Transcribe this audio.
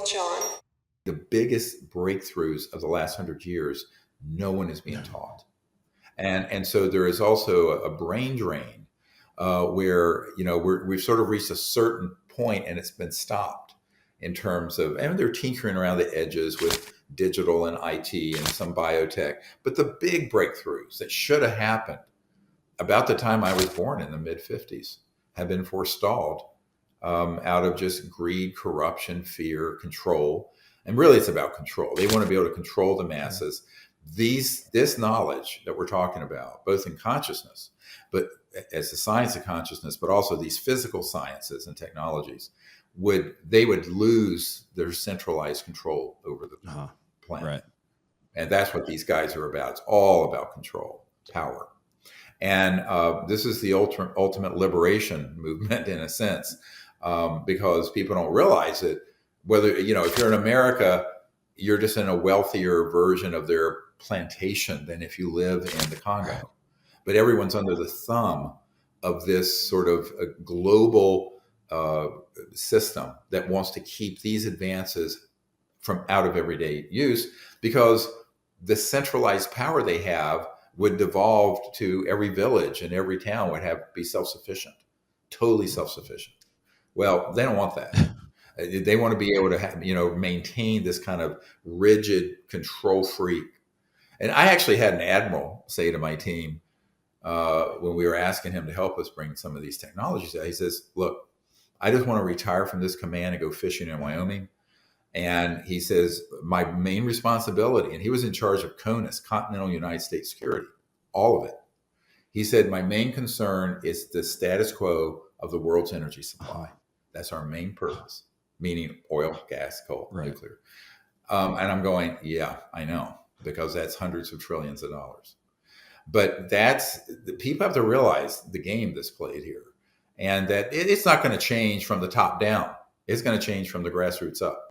John. The biggest breakthroughs of the last 100 years, no one is being taught. And so there is also a brain drain where, we've sort of reached a certain point and it's been stopped in terms of, and they're tinkering around the edges with digital and IT and some biotech. But the big breakthroughs that should have happened about the time I was born in the mid-50s have been forestalled out of just greed, corruption, fear, control. And really it's about control. They want to be able to control the masses. This knowledge that we're talking about, both in consciousness, but as the science of consciousness, but also these physical sciences and technologies, would lose their centralized control over the planet. Right. And that's what these guys are about. It's all about control, power. And this is the ultimate liberation movement in a sense, because people don't realize it. Whether, if you're in America, you're just in a wealthier version of their plantation than if you live in the Congo. But everyone's under the thumb of this sort of a global system that wants to keep these advances from out of everyday use, because the centralized power they have would devolve to every village and every town would be self-sufficient, totally self-sufficient. Well, they don't want that. They want to be able to have, maintain this kind of rigid control freak. And I actually had an admiral say to my team when we were asking him to help us bring some of these technologies out, he says, look, I just want to retire from this command and go fishing in Wyoming. And he says, my main responsibility, and he was in charge of CONUS, Continental United States Security, all of it. He said, my main concern is the status quo of the world's energy supply. That's our main purpose, meaning oil, gas, coal, nuclear. And I'm going, yeah, I know, because that's hundreds of trillions of dollars. But people have to realize the game that's played here, and that it's not going to change from the top down. It's going to change from the grassroots up.